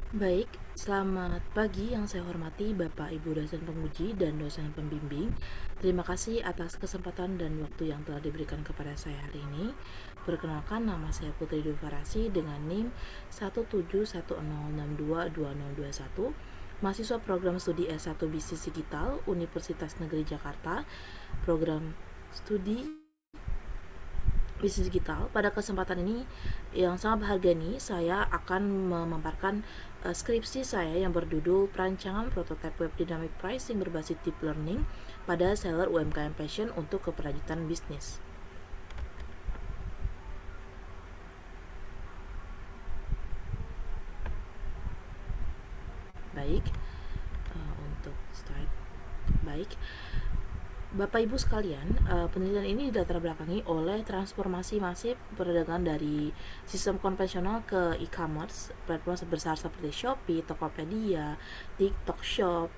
Baik, selamat pagi yang saya hormati Bapak Ibu dosen penguji dan dosen pembimbing. Terima kasih atas kesempatan dan waktu yang telah diberikan kepada saya hari ini. Perkenalkan, nama saya Putri Dufarasi dengan NIM 17106222021, mahasiswa program studi S1 Bisnis Digital Universitas Negeri Jakarta, program studi bisnis digital. Pada kesempatan ini yang sangat berharga ini, saya akan memaparkan skripsi saya yang berjudul Perancangan Prototipe Web Dynamic Pricing berbasis Deep Learning pada seller UMKM Passion untuk keperanjutan bisnis. Baik, untuk start. Baik, Bapak Ibu sekalian, penelitian ini dilatar belakangi oleh transformasi masif perdagangan dari sistem konvensional ke e-commerce, platform sebesar seperti Shopee, Tokopedia, TikTok Shop,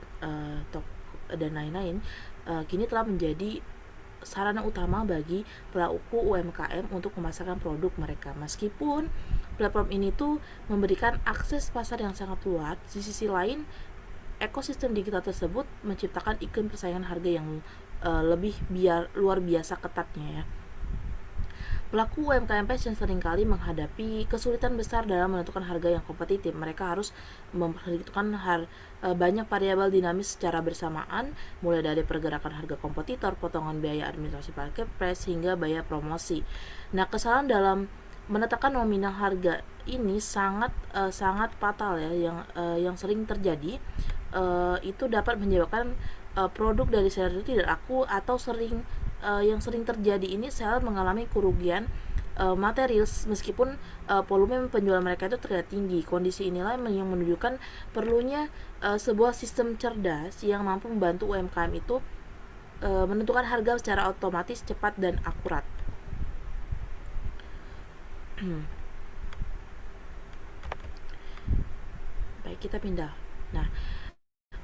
dan lain-lain, kini telah menjadi sarana utama bagi pelaku UMKM untuk memasarkan produk mereka. Meskipun platform ini tuh memberikan akses pasar yang sangat luas, di sisi lain ekosistem digital tersebut menciptakan iklim persaingan harga yang lebih luar biasa ketatnya ya. Pelaku UMKM Fashion seringkali menghadapi kesulitan besar dalam menentukan harga yang kompetitif. Mereka harus memperhitungkan banyak variabel dinamis secara bersamaan, mulai dari pergerakan harga kompetitor, potongan biaya administrasi marketplace, hingga biaya promosi. Nah, kesalahan dalam menetapkan nominal harga ini sangat fatal ya, yang sering terjadi. Itu dapat menyebabkan produk dari seller itu tidak laku, atau yang sering terjadi ini seller mengalami kerugian material meskipun volume penjualan mereka itu terlihat tinggi. Kondisi inilah yang menunjukkan perlunya sebuah sistem cerdas yang mampu membantu UMKM itu menentukan harga secara otomatis, cepat, dan akurat. Baik, kita pindah. Nah,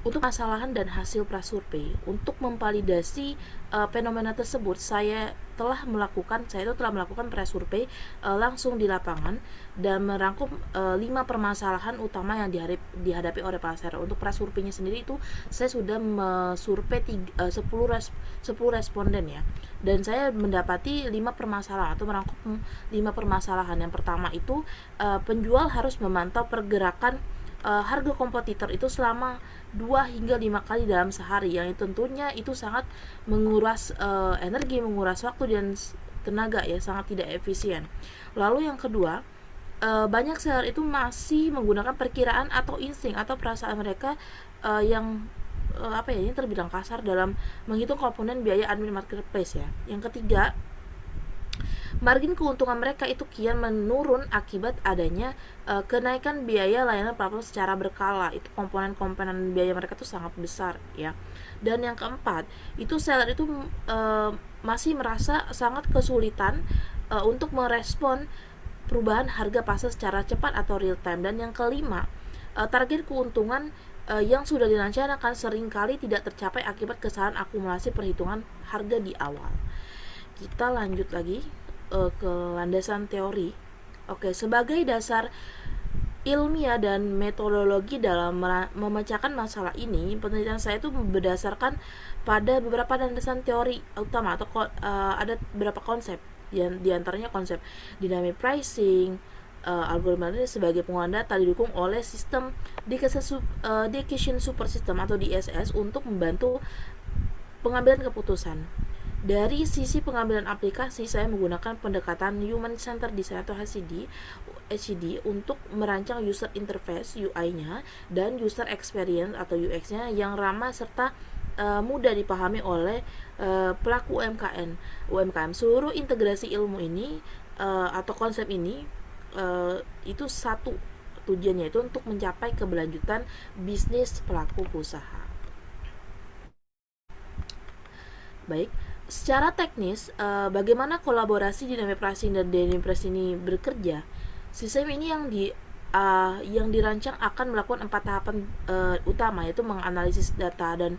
untuk kesalahan dan hasil prasurvei, untuk memvalidasi fenomena tersebut, saya itu telah melakukan prasurvei langsung di lapangan dan merangkum 5 permasalahan utama yang dihadapi oleh pasar. Untuk prasurveinya sendiri itu saya sudah survei 10 responden ya, dan saya mendapati 5 permasalahan atau merangkum 5 permasalahan. Yang pertama itu penjual harus memantau pergerakan harga kompetitor itu selama 2 hingga 5 kali dalam sehari, yang tentunya itu sangat menguras energi, menguras waktu dan tenaga ya, sangat tidak efisien. Lalu yang kedua, banyak seller itu masih menggunakan perkiraan atau insting atau perasaan mereka yang ini terbilang kasar dalam menghitung komponen biaya admin marketplace ya. Yang ketiga, margin keuntungan mereka itu kian menurun akibat adanya kenaikan biaya layanan platform secara berkala. Itu komponen-komponen biaya mereka itu sangat besar ya. Dan yang keempat, itu seller itu masih merasa sangat kesulitan untuk merespon perubahan harga pasar secara cepat atau real time. Dan yang kelima, target keuntungan yang sudah direncanakan seringkali tidak tercapai akibat kesalahan akumulasi perhitungan harga di awal. Kita lanjut lagi ke landasan teori. Oke, sebagai dasar ilmiah dan metodologi dalam memecahkan masalah ini, penelitian saya itu berdasarkan pada beberapa landasan teori utama atau ada beberapa konsep, yang diantaranya konsep dynamic pricing, algoritma ini sebagai pengolahan data didukung oleh sistem decision super system atau DSS untuk membantu pengambilan keputusan. Dari sisi pengambilan aplikasi, saya menggunakan pendekatan Human Centered Design atau HCD untuk merancang user interface UI-nya dan user experience atau UX-nya yang ramah serta mudah dipahami oleh pelaku UMKM. Seluruh integrasi ilmu ini atau konsep ini itu satu tujuannya, itu untuk mencapai keberlanjutan bisnis pelaku usaha. Baik, secara teknis, bagaimana kolaborasi dynamic pricing dan dynamic pricing ini bekerja? Sistem ini yang dirancang akan melakukan 4 tahapan utama, yaitu menganalisis data dan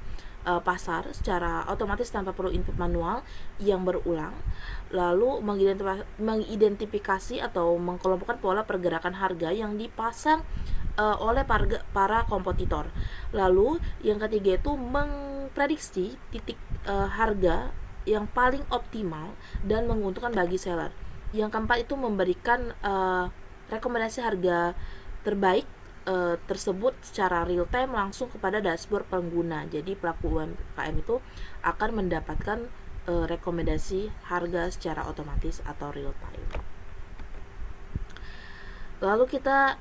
pasar secara otomatis tanpa perlu input manual yang berulang, lalu mengidentifikasi atau mengkelompokkan pola pergerakan harga yang dipasang oleh para kompetitor. Lalu yang ketiga itu memprediksi titik harga yang paling optimal dan menguntungkan bagi seller. Yang keempat itu memberikan rekomendasi harga terbaik tersebut secara real time langsung kepada dashboard pengguna. Jadi pelaku UMKM itu akan mendapatkan rekomendasi harga secara otomatis atau real time. Lalu kita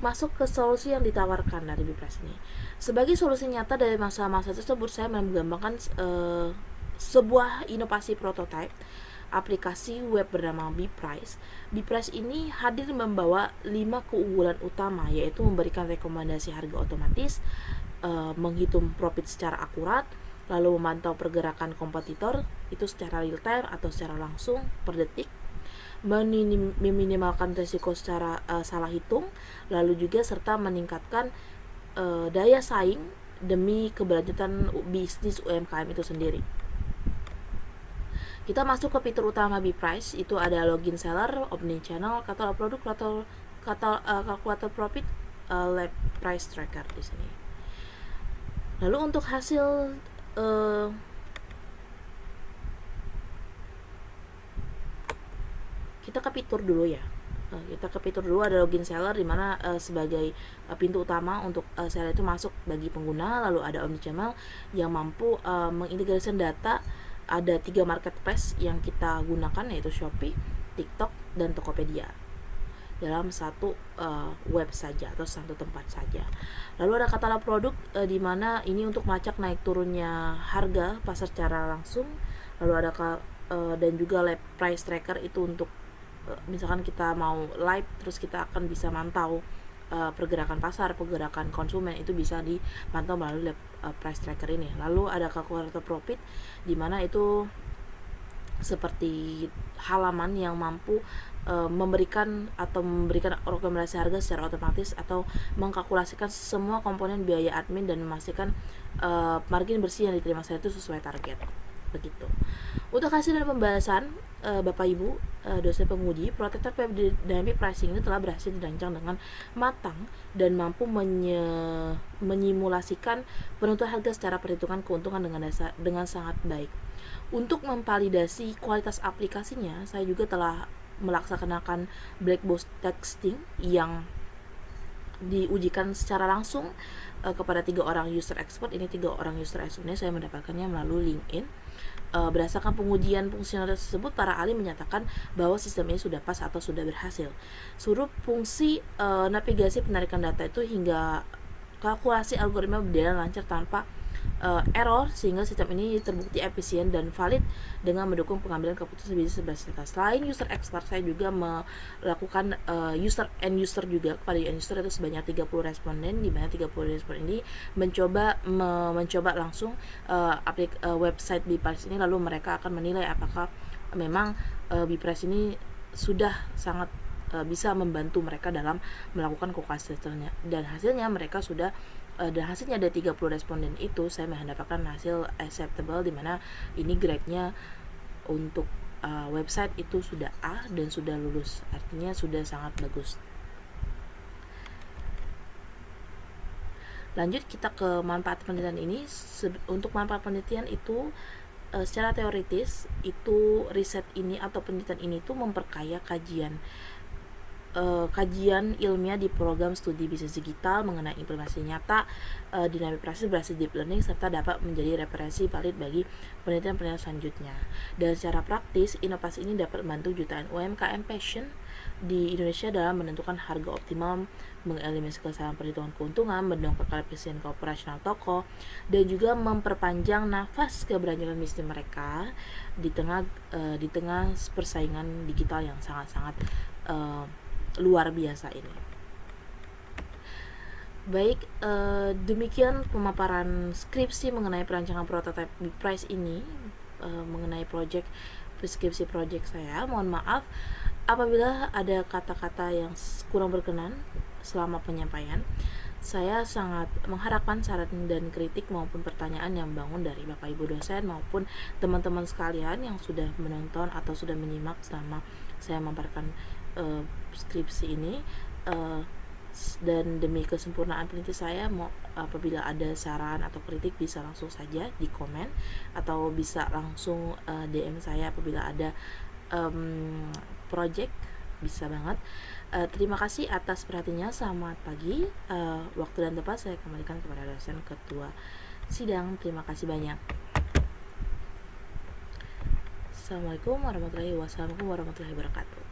masuk ke solusi yang ditawarkan dari Bipres ini. Sebagai solusi nyata dari masalah-masalah tersebut, saya menggambarkan sebuah inovasi prototipe aplikasi web bernama Bprice. Bprice ini hadir membawa 5 keunggulan utama, yaitu memberikan rekomendasi harga otomatis, menghitung profit secara akurat, lalu memantau pergerakan kompetitor itu secara real time atau secara langsung per detik, meminimalkan risiko secara salah hitung, lalu juga serta meningkatkan daya saing demi keberlanjutan bisnis UMKM itu sendiri. Kita masuk ke fitur utama Bprice, itu ada login seller, omnichannel, katalog produk, kalkulator profit, lab price tracker di sini. Lalu untuk hasil kita ke fitur dulu ya. Kita ke fitur dulu, ada login seller di mana sebagai pintu utama untuk seller itu masuk bagi pengguna. Lalu ada omnichannel yang mampu mengintegrasikan data. Ada 3 marketplace yang kita gunakan, yaitu Shopee, TikTok, dan Tokopedia dalam satu web saja atau satu tempat saja. Lalu ada katalog produk di mana ini untuk melacak naik turunnya harga pasar secara langsung. Lalu ada dan juga live price tracker itu untuk misalkan kita mau live, terus kita akan bisa mantau pergerakan pasar, pergerakan konsumen, itu bisa dipantau melalui price tracker ini. Lalu ada kalkulator profit di mana itu seperti halaman yang mampu memberikan rekomendasi harga secara otomatis atau mengkalkulasikan semua komponen biaya admin dan memastikan margin bersih yang diterima saya itu sesuai target. Begitu. Untuk hasil dan pembahasan Bapak Ibu dosen penguji, prototipe web dynamic pricing ini telah berhasil dirancang dengan matang dan mampu menyimulasikan penentuan harga secara perhitungan keuntungan dengan sangat baik. Untuk memvalidasi kualitas aplikasinya, saya juga telah melaksanakan black box testing yang diujikan secara langsung kepada 3 orang user expert. Ini 3 orang user expert ini saya mendapatkannya melalui LinkedIn. Berdasarkan pengujian fungsional tersebut, para ahli menyatakan bahwa sistem ini sudah pas atau sudah berhasil. Seluruh fungsi navigasi penarikan data itu hingga kalkulasi algoritma berjalan lancar tanpa error, sehingga sistem ini terbukti efisien dan valid dengan mendukung pengambilan keputusan bisnis berdasarkan. Selain user expert, saya juga melakukan user juga. Kepada user itu sebanyak 30 responden, di mana 30 responden ini mencoba langsung website Bprice ini, lalu mereka akan menilai apakah memang Bprice ini sudah sangat bisa membantu mereka dalam melakukan kalkulasi dan hasilnya mereka sudah dan hasilnya ada 30 responden itu saya mendapatkan hasil acceptable, di mana ini grade-nya untuk website itu sudah A dan sudah lulus, artinya sudah sangat bagus. Lanjut kita ke manfaat penelitian ini. Untuk manfaat penelitian itu secara teoritis itu riset ini atau penelitian ini tuh memperkaya kajian ilmiah di program studi bisnis digital mengenai implementasi nyata dynamic pricing berbasis deep learning, serta dapat menjadi referensi valid bagi penelitian-penelitian selanjutnya. Dan secara praktis, inovasi ini dapat membantu jutaan UMKM passion di Indonesia dalam menentukan harga optimal, mengeliminasi kesalahan perhitungan keuntungan, mendongkrak efisien operasional toko, dan juga memperpanjang nafas keberlanjutan bisnis mereka di tengah persaingan digital yang sangat-sangat luar biasa ini. Baik, demikian pemaparan skripsi mengenai perancangan prototipe Bprice ini, mengenai skripsi project saya. Mohon maaf apabila ada kata-kata yang kurang berkenan selama penyampaian. Saya sangat mengharapkan saran dan kritik maupun pertanyaan yang membangun dari Bapak Ibu dosen maupun teman-teman sekalian yang sudah menonton atau sudah menyimak selama saya memaparkan skripsi ini. Dan demi kesempurnaan peneliti saya, apabila ada saran atau kritik bisa langsung saja di komen, atau bisa langsung DM saya apabila ada project, bisa banget. Terima kasih atas perhatiannya. Selamat pagi. Waktu dan tempat saya kembalikan kepada dosen ketua sidang. Terima kasih banyak. Assalamualaikum warahmatullahi wabarakatuh.